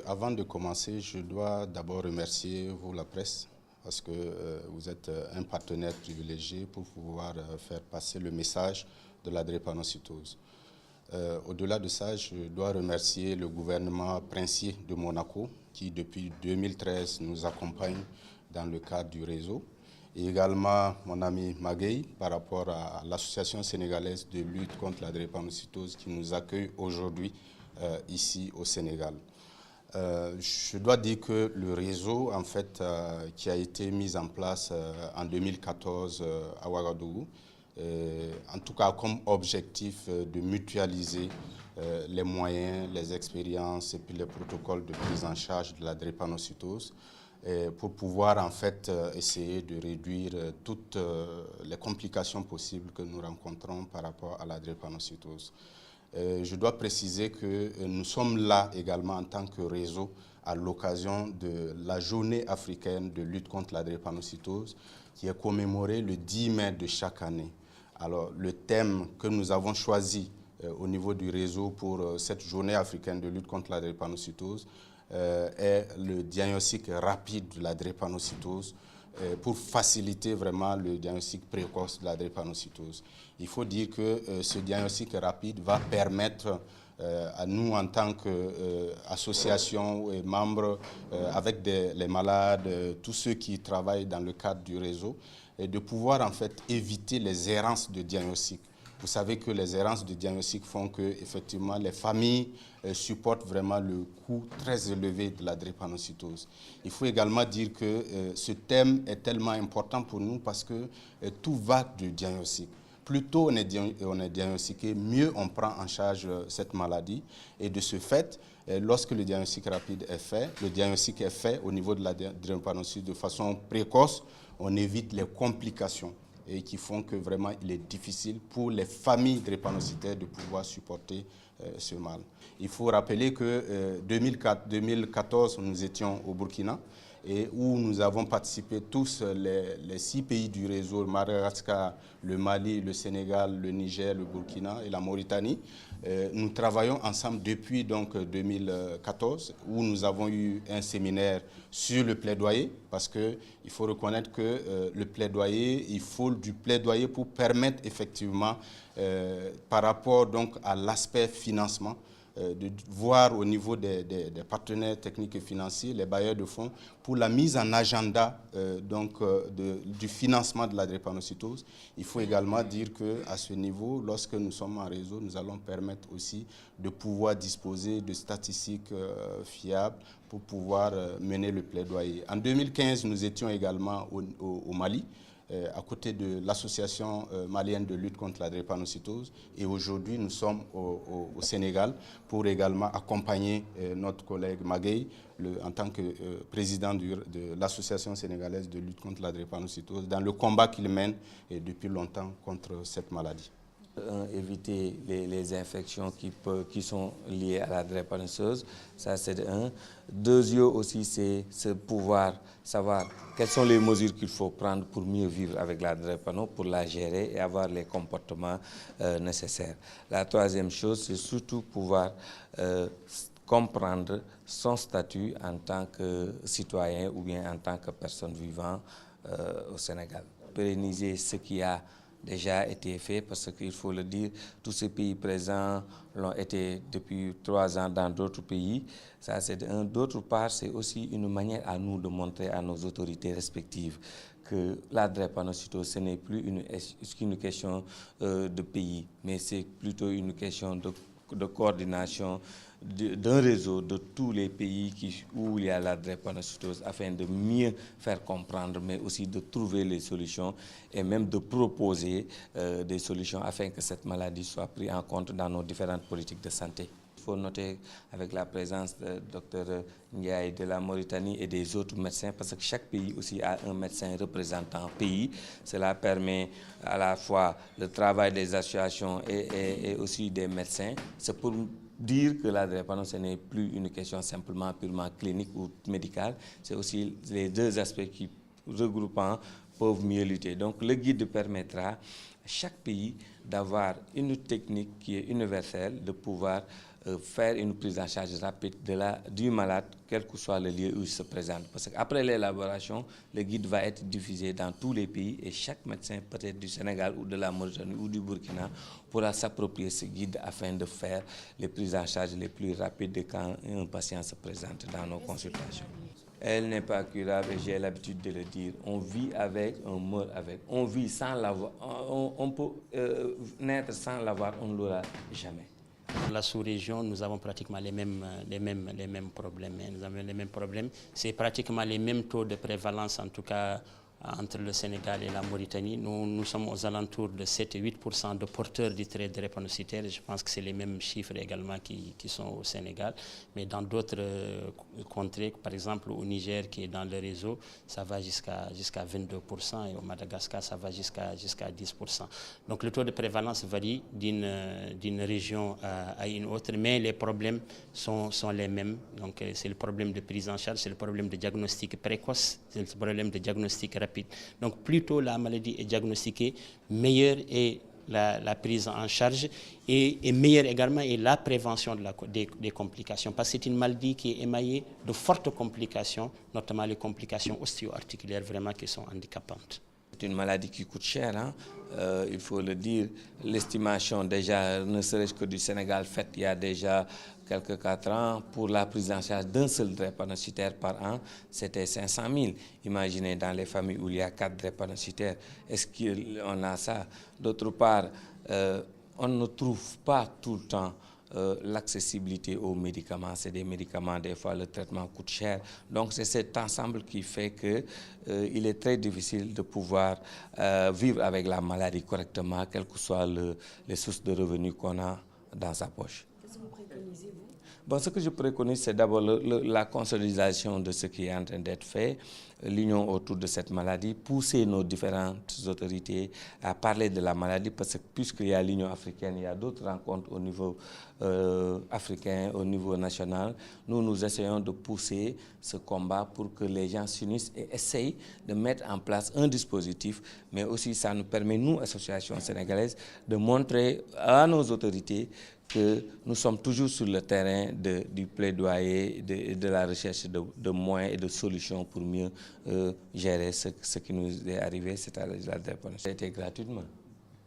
Avant de commencer, je dois d'abord remercier vous, la presse, parce que vous êtes un partenaire privilégié pour pouvoir faire passer le message de la drépanocytose. Au-delà de ça, je dois remercier le gouvernement princier de Monaco qui, depuis 2013, nous accompagne dans le cadre du réseau. Et également mon ami Maguey par rapport à l'association sénégalaise de lutte contre la drépanocytose qui nous accueille aujourd'hui ici au Sénégal. Je dois dire que le réseau, en fait, qui a été mis en place en 2014 à Ouagadougou, en tout cas comme objectif de mutualiser les moyens, les expériences et puis les protocoles de prise en charge de la drépanocytose pour pouvoir en fait essayer de réduire toutes les complications possibles que nous rencontrons par rapport à la drépanocytose. Je dois préciser que nous sommes là également en tant que réseau à l'occasion de la journée africaine de lutte contre la drépanocytose qui est commémorée le 10 mai de chaque année. Alors, le thème que nous avons choisi au niveau du réseau pour cette journée africaine de lutte contre la drépanocytose est le diagnostic rapide de la drépanocytose pour faciliter vraiment le diagnostic précoce de la drépanocytose. Il faut dire que ce diagnostic rapide va permettre à nous en tant qu'association et membres avec les malades, tous ceux qui travaillent dans le cadre du réseau, de pouvoir en fait éviter les errances de diagnostic. Vous savez que les errances de diagnostic font que effectivement les familles supportent vraiment le coût très élevé de la drépanocytose. Il faut également dire que ce thème est tellement important pour nous parce que tout va du diagnostic. Plus tôt on est diagnostiqué, mieux on prend en charge cette maladie. Et de ce fait, lorsque le diagnostic rapide est fait, le diagnostic est fait au niveau de la drépanocytose de façon précoce, on évite les complications et qui font que vraiment il est difficile pour les familles drépanocytaires de pouvoir supporter ce mal. Il faut rappeler que 2014, nous étions au Burkina et où nous avons participé tous les 6 pays du réseau, Madagascar, le Mali, le Sénégal, le Niger, le Burkina et la Mauritanie. Nous travaillons ensemble depuis donc 2014 où nous avons eu un séminaire sur le plaidoyer parce qu'il faut reconnaître que le plaidoyer, il faut du plaidoyer pour permettre effectivement par rapport donc à l'aspect financement de voir au niveau des partenaires techniques et financiers, les bailleurs de fonds, pour la mise en agenda du financement de la drépanocytose. Il faut également dire qu'à ce niveau, lorsque nous sommes en réseau, nous allons permettre aussi de pouvoir disposer de statistiques fiables pour pouvoir mener le plaidoyer. En 2015, nous étions également au Mali, à côté de l'association malienne de lutte contre la drépanocytose. Et aujourd'hui, nous sommes au Sénégal pour également accompagner notre collègue Maguey en tant que président de l'association sénégalaise de lutte contre la drépanocytose dans le combat qu'il mène depuis longtemps contre cette maladie. Éviter les infections qui sont liées à la drépanocytose, ça c'est de un. Deuxième aussi, c'est pouvoir savoir quelles sont les mesures qu'il faut prendre pour mieux vivre avec la drépano, pour la gérer et avoir les comportements nécessaires. La troisième chose, c'est surtout pouvoir comprendre son statut en tant que citoyen ou bien en tant que personne vivant au Sénégal. Pérenniser ce qui a déjà été fait parce qu'il faut le dire, tous ces pays présents l'ont été depuis 3 ans dans d'autres pays. Ça, c'est un. D'autre part, c'est aussi une manière à nous de montrer à nos autorités respectives que la drépanocytose, ce n'est plus une question de pays, mais c'est plutôt une question de coordination d'un réseau de tous les pays où il y a la drépanocytose afin de mieux faire comprendre, mais aussi de trouver les solutions et même de proposer des solutions afin que cette maladie soit prise en compte dans nos différentes politiques de santé. Il faut noter avec la présence de Dr Ndiaye de la Mauritanie et des autres médecins, parce que chaque pays aussi a un médecin représentant pays. Cela permet à la fois le travail des associations et aussi des médecins. C'est pour dire que la drépanocytose, ce n'est plus une question simplement purement clinique ou médicale, c'est aussi les deux aspects qui, regroupant, peuvent mieux lutter. Donc le guide permettra à chaque pays d'avoir une technique qui est universelle, de pouvoir faire une prise en charge rapide du malade, quel que soit le lieu où il se présente. Parce qu'après l'élaboration, le guide va être diffusé dans tous les pays et chaque médecin, peut-être du Sénégal ou de la Mauritanie ou du Burkina, pourra s'approprier ce guide afin de faire les prises en charge les plus rapides quand un patient se présente dans nos consultations. Elle n'est pas curable et j'ai l'habitude de le dire. On vit avec, on meurt avec. On vit sans l'avoir. On peut naître sans l'avoir, on ne l'aura jamais. Dans la sous-région, nous avons pratiquement les mêmes problèmes. Nous avons les mêmes problèmes. C'est pratiquement les mêmes taux de prévalence, en tout cas entre le Sénégal et la Mauritanie. Nous sommes aux alentours de 7 et 8% de porteurs du trait drépanocytaire. Je pense que c'est les mêmes chiffres également qui sont au Sénégal. Mais dans d'autres contrées, par exemple au Niger qui est dans le réseau, ça va jusqu'à 22% et au Madagascar, ça va jusqu'à 10%. Donc le taux de prévalence varie d'une région à une autre, mais les problèmes sont les mêmes. Donc c'est le problème de prise en charge, c'est le problème de diagnostic précoce, c'est le problème de diagnostic rapide. Donc plus tôt la maladie est diagnostiquée, meilleure est la prise en charge et meilleure également est la prévention des complications. Parce que c'est une maladie qui est émaillée de fortes complications, notamment les complications osteo-articulaires vraiment qui sont handicapantes. C'est une maladie qui coûte cher, hein? Il faut le dire. L'estimation déjà, ne serait-ce que du Sénégal, faite il y a déjà quelques 4 ans, pour la prise en charge d'un seul drépanocytaire par an, c'était 500 000. Imaginez dans les familles où il y a 4 drépanocytaires, est-ce qu'on a ça? D'autre part, on ne trouve pas tout le temps l'accessibilité aux médicaments. C'est des médicaments, des fois le traitement coûte cher. Donc c'est cet ensemble qui fait qu'il est très difficile de pouvoir vivre avec la maladie correctement, quelles que soient les sources de revenus qu'on a dans sa poche. Qu'est-ce que vous préconisez, vous? Bon, ce que je préconise, c'est d'abord la consolidation de ce qui est en train d'être fait, l'union autour de cette maladie, pousser nos différentes autorités à parler de la maladie, parce que puisqu'il y a l'Union africaine, il y a d'autres rencontres au niveau africain, au niveau national. Nous essayons de pousser ce combat pour que les gens s'unissent et essayent de mettre en place un dispositif, mais aussi ça nous permet, nous, associations sénégalaises, de montrer à nos autorités que nous sommes toujours sur le terrain du plaidoyer, de la recherche de moyens et de solutions pour mieux gérer ce qui nous est arrivé, c'est-à-dire la drépanocytose. Ça a été gratuitement,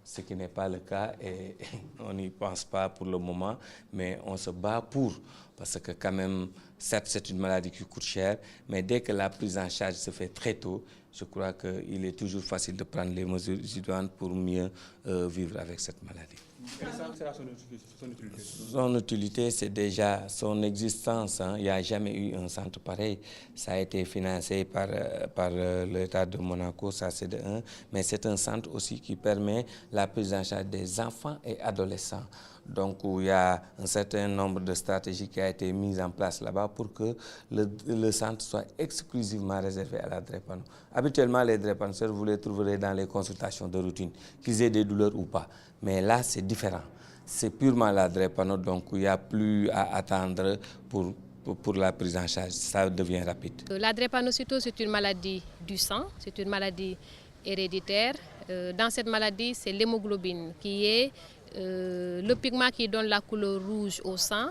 ce qui n'est pas le cas et on n'y pense pas pour le moment, mais on se bat pour, parce que quand même, certes c'est une maladie qui coûte cher, mais dès que la prise en charge se fait très tôt, je crois qu'il est toujours facile de prendre les mesures idoines pour mieux vivre avec cette maladie. Quelle sera son utilité? Son utilité, c'est déjà son existence. Hein. Il n'y a jamais eu un centre pareil. Ça a été financé par l'État de Monaco, ça c'est de un. Mais c'est un centre aussi qui permet la prise en charge des enfants et adolescents. Donc il y a un certain nombre de stratégies qui ont été mises en place là-bas pour que le centre soit exclusivement réservé à la drépano. Habituellement, les drépanocytaires, vous les trouverez dans les consultations de routine, qu'ils aient des douleurs ou pas. Mais là, c'est différent. C'est purement la drépano, donc il n'y a plus à attendre pour la prise en charge. Ça devient rapide. La drépanocytose, c'est une maladie du sang, c'est une maladie héréditaire. Dans cette maladie, c'est l'hémoglobine qui est le pigment qui donne la couleur rouge au sang.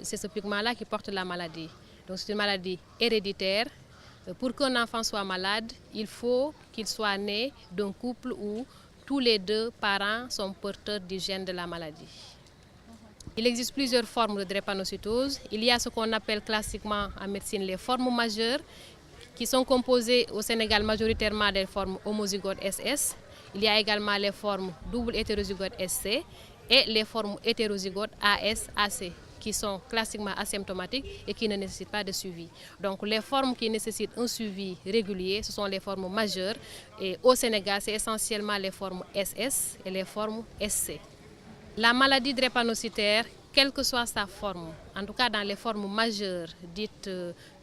C'est ce pigment-là qui porte la maladie. Donc c'est une maladie héréditaire. Pour qu'un enfant soit malade, il faut qu'il soit né d'un couple où tous les 2 parents sont porteurs du gène de la maladie. Il existe plusieurs formes de drépanocytose. Il y a ce qu'on appelle classiquement en médecine les formes majeures, qui sont composées au Sénégal majoritairement des formes homozygotes SS. Il y a également les formes double hétérozygote SC et les formes hétérozygotes AS, AC, qui sont classiquement asymptomatiques et qui ne nécessitent pas de suivi. Donc les formes qui nécessitent un suivi régulier, ce sont les formes majeures. Et au Sénégal, c'est essentiellement les formes SS et les formes SC. La maladie drépanocytaire, quelle que soit sa forme, en tout cas dans les formes majeures, dites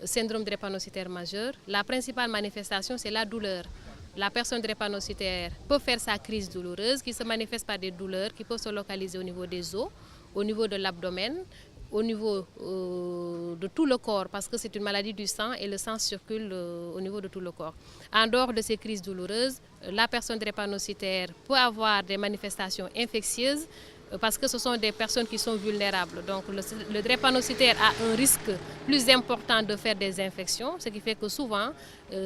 syndrome drépanocytaire majeur, la principale manifestation, c'est la douleur. La personne drépanocytaire peut faire sa crise douloureuse qui se manifeste par des douleurs qui peuvent se localiser au niveau des os, au niveau de l'abdomen, au niveau de tout le corps, parce que c'est une maladie du sang et le sang circule au niveau de tout le corps. En dehors de ces crises douloureuses, la personne drépanocytaire peut avoir des manifestations infectieuses, parce que ce sont des personnes qui sont vulnérables. Donc le drépanocytaire a un risque plus important de faire des infections, ce qui fait que souvent,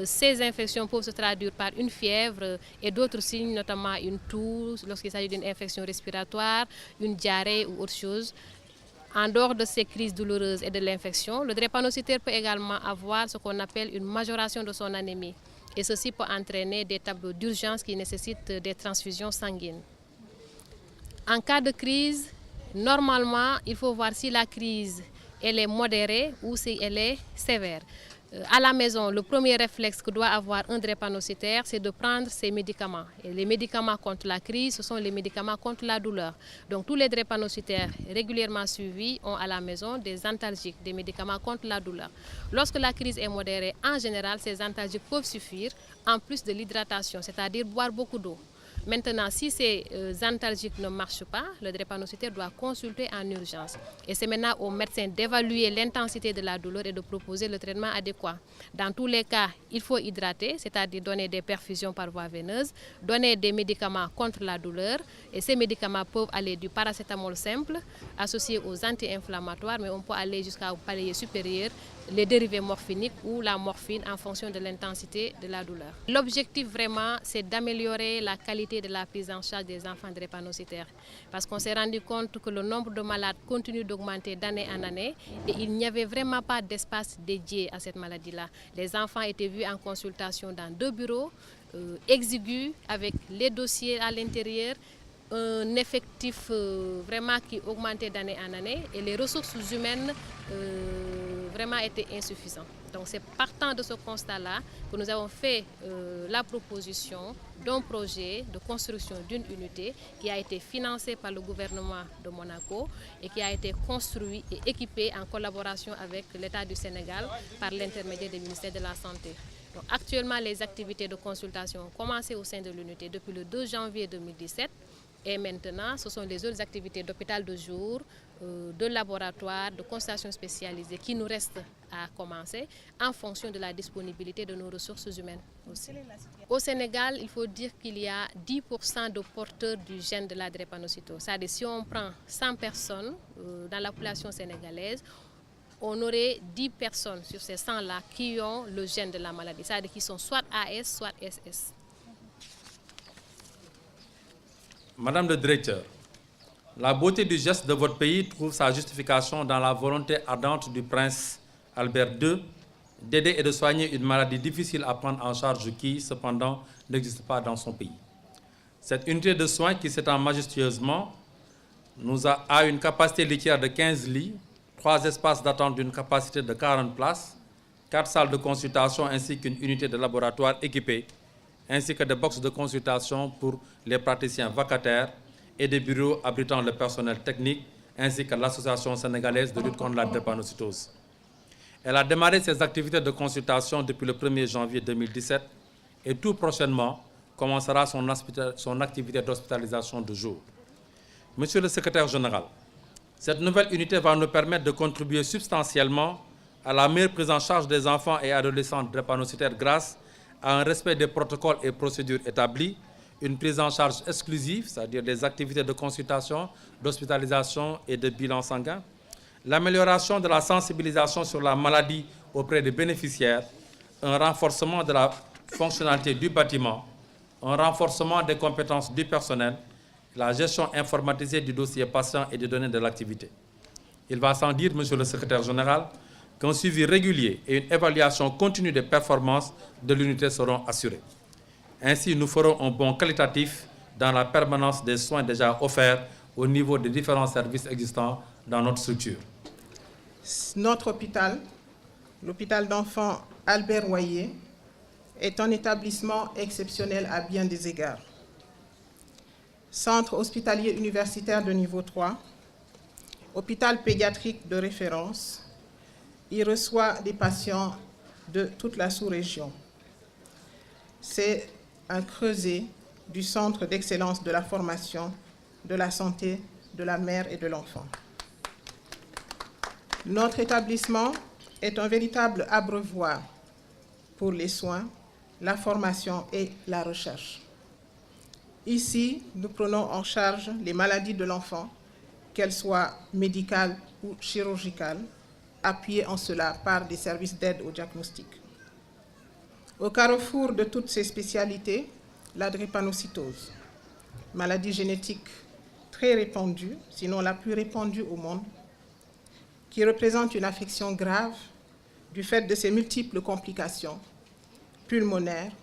ces infections peuvent se traduire par une fièvre et d'autres signes, notamment une toux, lorsqu'il s'agit d'une infection respiratoire, une diarrhée ou autre chose. En dehors de ces crises douloureuses et de l'infection, le drépanocytaire peut également avoir ce qu'on appelle une majoration de son anémie. Et ceci peut entraîner des tableaux d'urgence qui nécessitent des transfusions sanguines. En cas de crise, normalement, il faut voir si la crise elle est modérée ou si elle est sévère. À la maison, le premier réflexe que doit avoir un drépanocytaire, c'est de prendre ses médicaments. Et les médicaments contre la crise, ce sont les médicaments contre la douleur. Donc tous les drépanocytaires régulièrement suivis ont à la maison des antalgiques, des médicaments contre la douleur. Lorsque la crise est modérée, en général, ces antalgiques peuvent suffire, en plus de l'hydratation, c'est-à-dire boire beaucoup d'eau. Maintenant, si ces antalgiques ne marchent pas, le drépanocytaire doit consulter en urgence. Et c'est maintenant au médecin d'évaluer l'intensité de la douleur et de proposer le traitement adéquat. Dans tous les cas, il faut hydrater, c'est-à-dire donner des perfusions par voie veineuse, donner des médicaments contre la douleur. Et ces médicaments peuvent aller du paracétamol simple, associé aux anti-inflammatoires, mais on peut aller jusqu'au palier supérieur, les dérivés morphiniques ou la morphine en fonction de l'intensité de la douleur. L'objectif vraiment, c'est d'améliorer la qualité de la prise en charge des enfants drépanocytaires. Parce qu'on s'est rendu compte que le nombre de malades continue d'augmenter d'année en année et il n'y avait vraiment pas d'espace dédié à cette maladie-là. Les enfants étaient vus en consultation dans 2 bureaux exigus avec les dossiers à l'intérieur, un effectif vraiment qui augmentait d'année en année et les ressources humaines vraiment étaient insuffisantes. Donc c'est partant de ce constat-là que nous avons fait la proposition d'un projet de construction d'une unité qui a été financé par le gouvernement de Monaco et qui a été construit et équipé en collaboration avec l'État du Sénégal par l'intermédiaire du ministère de la Santé. Donc, actuellement, les activités de consultation ont commencé au sein de l'unité depuis le 2 janvier 2017. Et maintenant, ce sont les autres activités d'hôpital de jour, de laboratoire, de consultation spécialisée qui nous restent à commencer en fonction de la disponibilité de nos ressources humaines aussi. Au Sénégal, il faut dire qu'il y a 10% de porteurs du gène de la drépanocytose. C'est-à-dire si on prend 100 personnes dans la population sénégalaise, on aurait 10 personnes sur ces 100-là qui ont le gène de la maladie, c'est-à-dire qui sont soit AS, soit SS. Madame le directeur, la beauté du geste de votre pays trouve sa justification dans la volonté ardente du prince Albert II d'aider et de soigner une maladie difficile à prendre en charge qui, cependant, n'existe pas dans son pays. Cette unité de soins qui s'étend majestueusement a une capacité litière de 15 lits, 3 espaces d'attente d'une capacité de 40 places, 4 salles de consultation ainsi qu'une unité de laboratoire équipée, ainsi que des boxes de consultation pour les praticiens vacataires et des bureaux abritant le personnel technique, ainsi que l'Association sénégalaise de lutte contre la drépanocytose. Elle a démarré ses activités de consultation depuis le 1er janvier 2017 et tout prochainement commencera son activité d'hospitalisation de jour. Monsieur le secrétaire général, cette nouvelle unité va nous permettre de contribuer substantiellement à la meilleure prise en charge des enfants et adolescents drépanocytaires grâce à un respect des protocoles et procédures établis, une prise en charge exclusive, c'est-à-dire des activités de consultation, d'hospitalisation et de bilan sanguin, l'amélioration de la sensibilisation sur la maladie auprès des bénéficiaires, un renforcement de la fonctionnalité du bâtiment, un renforcement des compétences du personnel, la gestion informatisée du dossier patient et des données de l'activité. Il va sans dire, Monsieur le secrétaire général, qu'un suivi régulier et une évaluation continue des performances de l'unité seront assurés. Ainsi, nous ferons un bond qualitatif dans la permanence des soins déjà offerts au niveau des différents services existants dans notre structure. Notre hôpital, l'hôpital d'enfants Albert Royer, est un établissement exceptionnel à bien des égards. Centre hospitalier universitaire de niveau 3, hôpital pédiatrique de référence, il reçoit des patients de toute la sous-région. C'est un creuset du Centre d'excellence de la formation, de la santé, de la mère et de l'enfant. Notre établissement est un véritable abreuvoir pour les soins, la formation et la recherche. Ici, nous prenons en charge les maladies de l'enfant, qu'elles soient médicales ou chirurgicales, appuyées en cela par des services d'aide au diagnostic. Au carrefour de toutes ces spécialités, la drépanocytose, maladie génétique très répandue, sinon la plus répandue au monde, qui représente une affection grave du fait de ses multiples complications pulmonaires,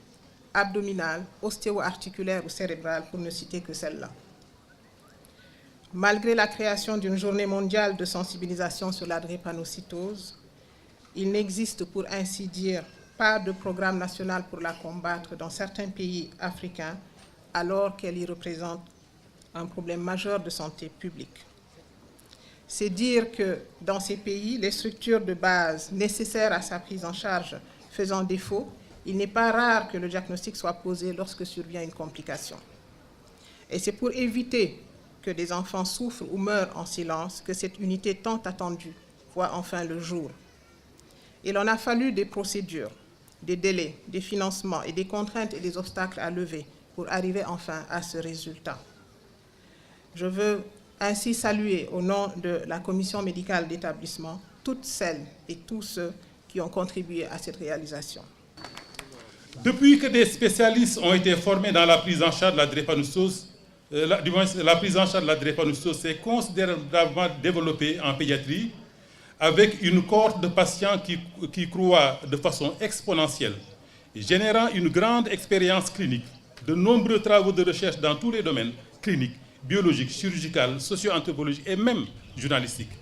abdominales, ostéo-articulaires ou cérébrales, pour ne citer que celle-là. Malgré la création d'une journée mondiale de sensibilisation sur la drépanocytose, il n'existe pour ainsi dire pas de programme national pour la combattre dans certains pays africains, alors qu'elle y représente un problème majeur de santé publique. C'est dire que dans ces pays, les structures de base nécessaires à sa prise en charge faisant défaut, il n'est pas rare que le diagnostic soit posé lorsque survient une complication. Et c'est pour éviter que des enfants souffrent ou meurent en silence que cette unité tant attendue voit enfin le jour. Il en a fallu des procédures, des délais, des financements et des contraintes et des obstacles à lever pour arriver enfin à ce résultat. Je veux ainsi saluer au nom de la commission médicale d'établissement toutes celles et tous ceux qui ont contribué à cette réalisation. Depuis que des spécialistes ont été formés dans la prise en charge de la drépanocytose, la prise en charge de la drépanocytose s'est considérablement développée en pédiatrie, avec une cohorte de patients qui croît de façon exponentielle, générant une grande expérience clinique, de nombreux travaux de recherche dans tous les domaines cliniques, biologiques, chirurgicales, socio-anthropologiques et même journalistiques.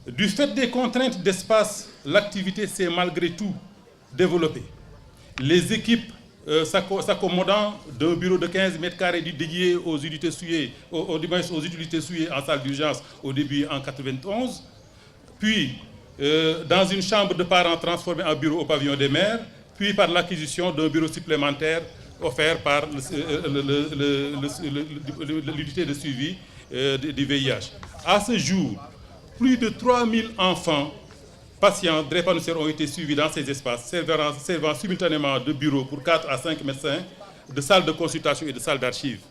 Du fait des contraintes d'espace, l'activité s'est malgré tout développée. Les équipes s'accommodant d'un bureau de 15 mètres carrés dédié aux unités souillées, aux utilités souillées en salle d'urgence au début en 1991, puis dans une chambre de parents transformée en bureau au pavillon des mères, puis par l'acquisition d'un bureau supplémentaire offert par l'unité de suivi du VIH. À ce jour, plus de 3000 enfants patients drépanocytaires ont été suivis dans ces espaces, servant simultanément de bureaux pour 4 à 5 médecins, de salles de consultation et de salles d'archives.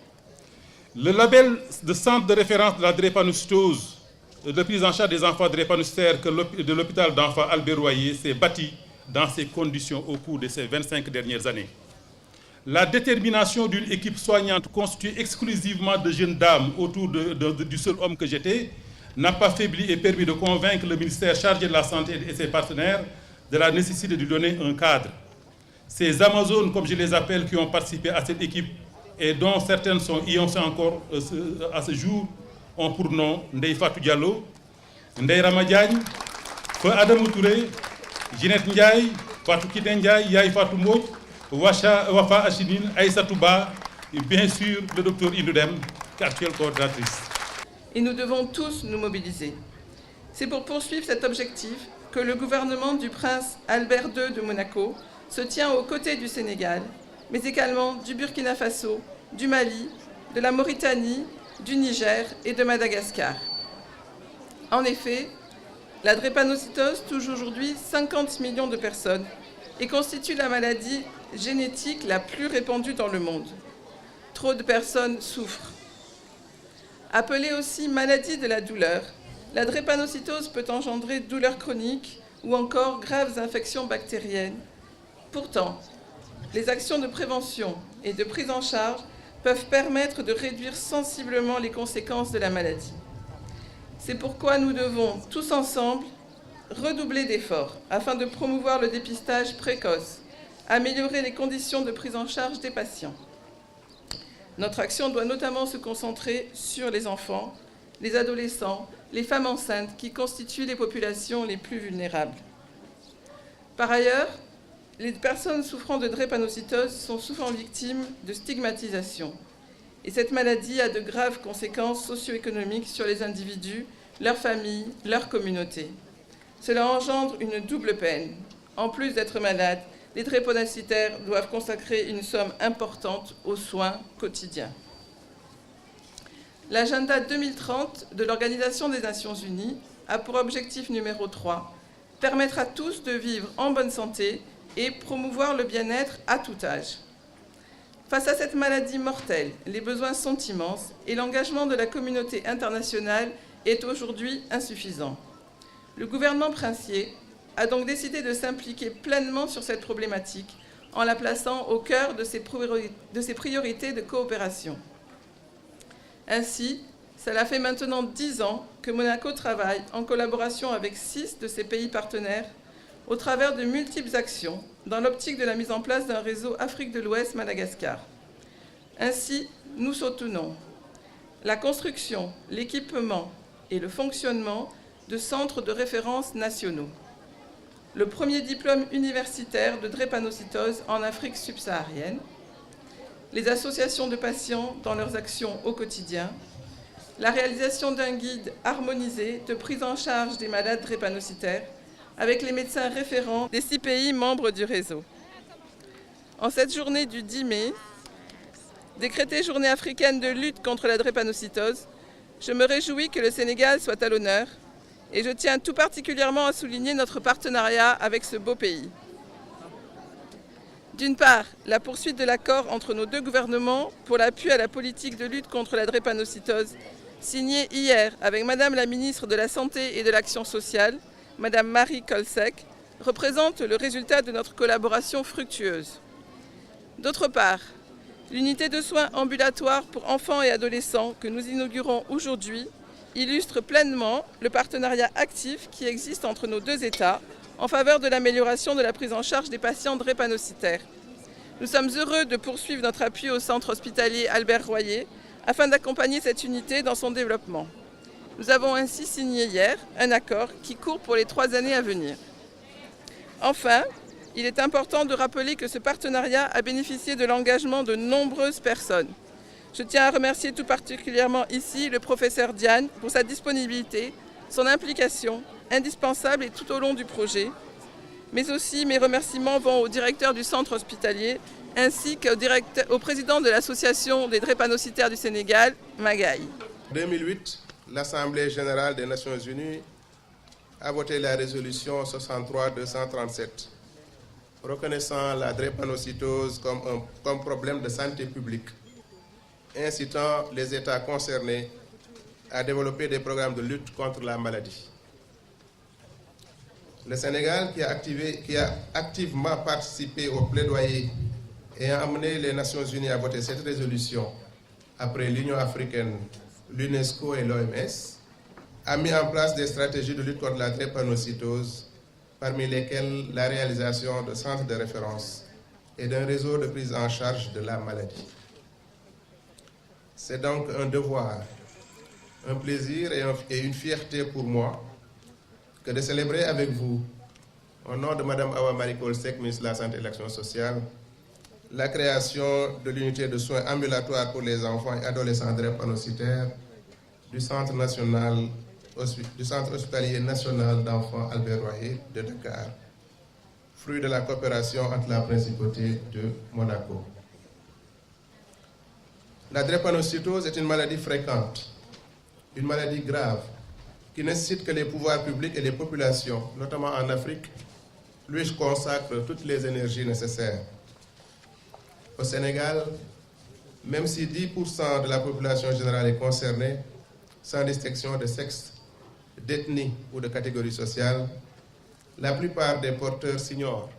Le label de centre de référence de la drépanocytose, de prise en charge des enfants drépanocytaires de l'hôpital d'enfants Albert Royer s'est bâti dans ces conditions au cours de ces 25 dernières années. La détermination d'une équipe soignante constituée exclusivement de jeunes dames autour du seul homme que j'étais n'a pas faibli et permis de convaincre le ministère chargé de la Santé et ses partenaires de la nécessité de lui donner un cadre. Ces Amazones, comme je les appelle, qui ont participé à cette équipe et dont certaines y ont fait encore à ce jour, ont pour nom Ndeye Fatou Diallo, Ndeye Rama Diagne, Feu Adamou Touré, Ginette Ndiaye, Fatou Kidé Ndiaye, Yaye Fatou Mbodj, Wafa Achinine, Aïssatou Ba, et bien sûr le docteur Inoudem, actuelle coordinatrice. Et nous devons tous nous mobiliser. C'est pour poursuivre cet objectif que le gouvernement du prince Albert II de Monaco se tient aux côtés du Sénégal, mais également du Burkina Faso, du Mali, de la Mauritanie, du Niger et de Madagascar. En effet, la drépanocytose touche aujourd'hui 50 millions de personnes et constitue la maladie génétique la plus répandue dans le monde. Trop de personnes souffrent. Appelée aussi maladie de la douleur, la drépanocytose peut engendrer douleurs chroniques ou encore graves infections bactériennes. Pourtant, les actions de prévention et de prise en charge peuvent permettre de réduire sensiblement les conséquences de la maladie. C'est pourquoi nous devons, tous ensemble, redoubler d'efforts afin de promouvoir le dépistage précoce, améliorer les conditions de prise en charge des patients. Notre action doit notamment se concentrer sur les enfants, les adolescents, les femmes enceintes qui constituent les populations les plus vulnérables. Par ailleurs, les personnes souffrant de drépanocytose sont souvent victimes de stigmatisation. Et cette maladie a de graves conséquences socio-économiques sur les individus, leurs familles, leur communauté. Cela engendre une double peine. En plus d'être malades, les drépanocytaires doivent consacrer une somme importante aux soins quotidiens. L'agenda 2030 de l'Organisation des Nations Unies a pour objectif numéro 3, permettre à tous de vivre en bonne santé et promouvoir le bien-être à tout âge. Face à cette maladie mortelle, les besoins sont immenses et l'engagement de la communauté internationale est aujourd'hui insuffisant. Le gouvernement princier a donc décidé de s'impliquer pleinement sur cette problématique en la plaçant au cœur de ses priorités de coopération. Ainsi, cela fait maintenant 10 ans que Monaco travaille en collaboration avec 6 de ses pays partenaires au travers de multiples actions dans l'optique de la mise en place d'un réseau Afrique de l'Ouest-Madagascar. Ainsi, nous soutenons la construction, l'équipement et le fonctionnement de centres de référence nationaux, le premier diplôme universitaire de drépanocytose en Afrique subsaharienne, les associations de patients dans leurs actions au quotidien, la réalisation d'un guide harmonisé de prise en charge des malades drépanocytaires avec les médecins référents des 6 pays membres du réseau. En cette journée du 10 mai, décrétée journée africaine de lutte contre la drépanocytose, je me réjouis que le Sénégal soit à l'honneur et je tiens tout particulièrement à souligner notre partenariat avec ce beau pays. D'une part, la poursuite de l'accord entre nos 2 gouvernements pour l'appui à la politique de lutte contre la drépanocytose, signé hier avec Madame la ministre de la Santé et de l'Action sociale, Madame Marie Kolsek, représente le résultat de notre collaboration fructueuse. D'autre part, l'unité de soins ambulatoires pour enfants et adolescents que nous inaugurons aujourd'hui illustre pleinement le partenariat actif qui existe entre nos 2 États en faveur de l'amélioration de la prise en charge des patients drépanocytaires. Nous sommes heureux de poursuivre notre appui au centre hospitalier Albert Royer afin d'accompagner cette unité dans son développement. Nous avons ainsi signé hier un accord qui court pour les 3 années à venir. Enfin, il est important de rappeler que ce partenariat a bénéficié de l'engagement de nombreuses personnes. Je tiens à remercier tout particulièrement ici le professeur Diane pour sa disponibilité, son implication indispensable et tout au long du projet, mais aussi mes remerciements vont au directeur du centre hospitalier ainsi qu'au président de l'association des drépanocytaires du Sénégal, Magaï. En 2008, l'Assemblée générale des Nations unies a voté la résolution 63-237 reconnaissant la drépanocytose comme problème de santé publique, incitant les États concernés à développer des programmes de lutte contre la maladie. Le Sénégal, qui a activement participé au plaidoyer et a amené les Nations unies à voter cette résolution après l'Union africaine, l'UNESCO et l'OMS, a mis en place des stratégies de lutte contre la drépanocytose, parmi lesquelles la réalisation de centres de référence et d'un réseau de prise en charge de la maladie. C'est donc un devoir, un plaisir et une fierté pour moi que de célébrer avec vous, au nom de Mme Awa Marie Kolsek, ministre de la Santé et de l'Action sociale, la création de l'unité de soins ambulatoires pour les enfants et adolescents drépanocytaires du Centre hospitalier national d'enfants Albert Royer de Dakar, fruit de la coopération entre la principauté de Monaco. La drépanocytose est une maladie fréquente, une maladie grave, qui nécessite que les pouvoirs publics et les populations, notamment en Afrique, lui consacrent toutes les énergies nécessaires. Au Sénégal, même si 10% de la population générale est concernée, sans distinction de sexe, d'ethnie ou de catégorie sociale, la plupart des porteurs s'ignorent,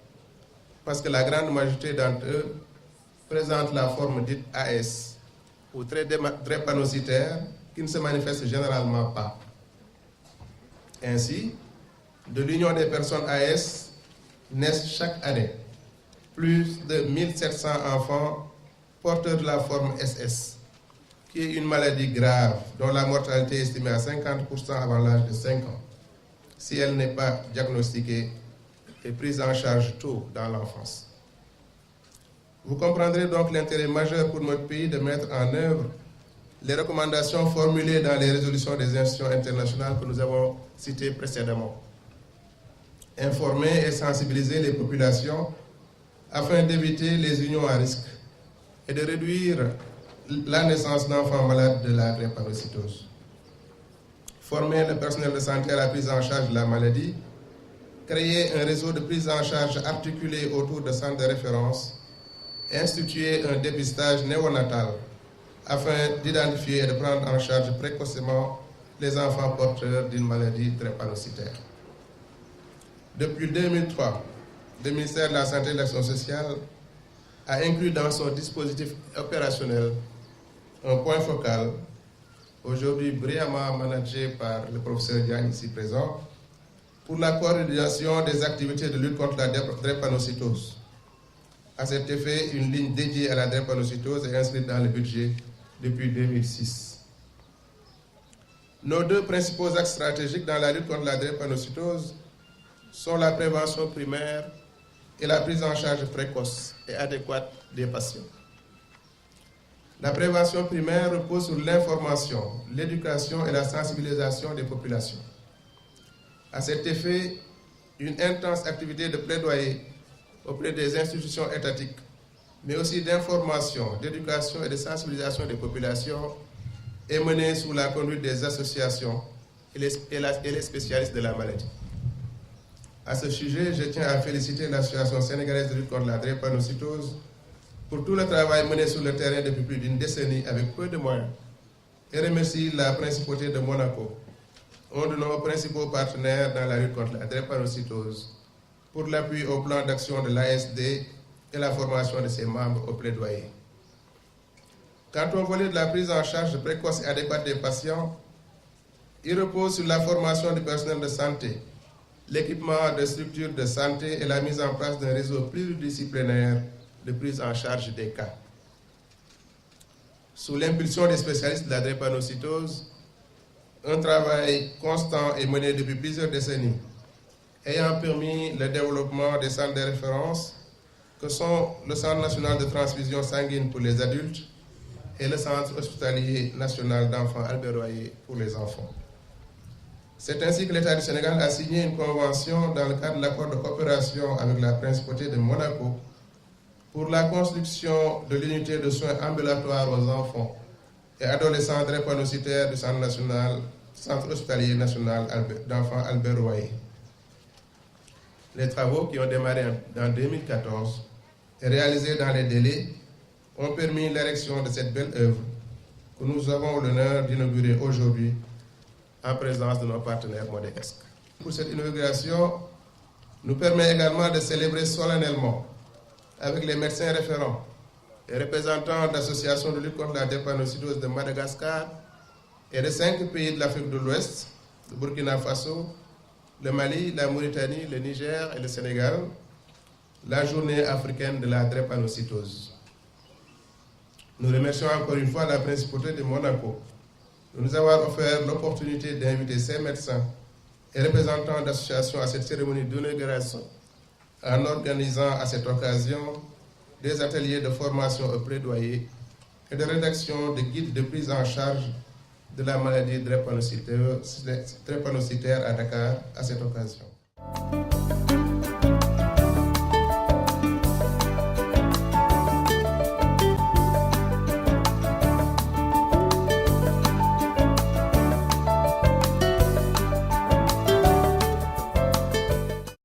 parce que la grande majorité d'entre eux présentent la forme dite AS, ou très drépanocytaire, qui ne se manifeste généralement pas. Ainsi, de l'union des personnes AS naissent chaque année plus de 1700 enfants porteurs de la forme SS, qui est une maladie grave dont la mortalité est estimée à 50% avant l'âge de 5 ans, si elle n'est pas diagnostiquée et prise en charge tôt dans l'enfance. Vous comprendrez donc l'intérêt majeur pour notre pays de mettre en œuvre les recommandations formulées dans les résolutions des institutions internationales que nous avons citées précédemment. Informer et sensibiliser les populations afin d'éviter les unions à risque et de réduire la naissance d'enfants malades de la drépanocytose. Former le personnel de santé à la prise en charge de la maladie, créer un réseau de prise en charge articulé autour de centres de référence instituer un dépistage néonatal afin d'identifier et de prendre en charge précocement les enfants porteurs d'une maladie drépanocytaire. Depuis 2003, le ministère de la Santé et de l'Action sociale a inclus dans son dispositif opérationnel un point focal, aujourd'hui brillamment managé par le professeur Diagne ici présent, pour la coordination des activités de lutte contre la drépanocytose. À cet effet, une ligne dédiée à la drépanocytose est inscrite dans le budget depuis 2006. Nos deux principaux axes stratégiques dans la lutte contre la drépanocytose sont la prévention primaire et la prise en charge précoce et adéquate des patients. La prévention primaire repose sur l'information, l'éducation et la sensibilisation des populations. À cet effet, une intense activité de plaidoyer auprès des institutions étatiques, mais aussi d'information, d'éducation et de sensibilisation des populations est menée sous la conduite des associations et les spécialistes de la maladie. À ce sujet, je tiens à féliciter l'Association sénégalaise de lutte contre la drépanocytose pour tout le travail mené sur le terrain depuis plus d'une décennie avec peu de moyens et remercie la Principauté de Monaco, un de nos principaux partenaires dans la lutte contre la drépanocytose, pour l'appui au plan d'action de l'ASD et la formation de ses membres au plaidoyer. Quant au volet de la prise en charge précoce et adéquate des patients, il repose sur la formation du personnel de santé, l'équipement de structures de santé et la mise en place d'un réseau pluridisciplinaire de prise en charge des cas. Sous l'impulsion des spécialistes de la drépanocytose, un travail constant est mené depuis plusieurs décennies, ayant permis le développement des centres de référence que sont le Centre national de transfusion sanguine pour les adultes et le Centre hospitalier national d'enfants Albert Royer pour les enfants. C'est ainsi que l'État du Sénégal a signé une convention dans le cadre de l'accord de coopération avec la Principauté de Monaco pour la construction de l'unité de soins ambulatoires aux enfants et adolescents drépanocytaires du Centre hospitalier national d'enfants Albert Royer. Les travaux qui ont démarré en 2014 et réalisés dans les délais ont permis l'érection de cette belle œuvre que nous avons l'honneur d'inaugurer aujourd'hui en présence de nos partenaires monégasques. Pour cette inauguration, nous permet également de célébrer solennellement avec les médecins référents et représentants d'associations de lutte contre la drépanocytose de Madagascar et de 5 pays de l'Afrique de l'Ouest, le Burkina Faso, le Mali, la Mauritanie, le Niger et le Sénégal, la journée africaine de la drépanocytose. Nous remercions encore une fois la Principauté de Monaco de nous avoir offert l'opportunité d'inviter ces médecins et représentants d'associations à cette cérémonie d'inauguration en organisant à cette occasion des ateliers de formation au plaidoyer et de rédaction de guides de prise en charge de la maladie drépanocytaire à Dakar à cette occasion.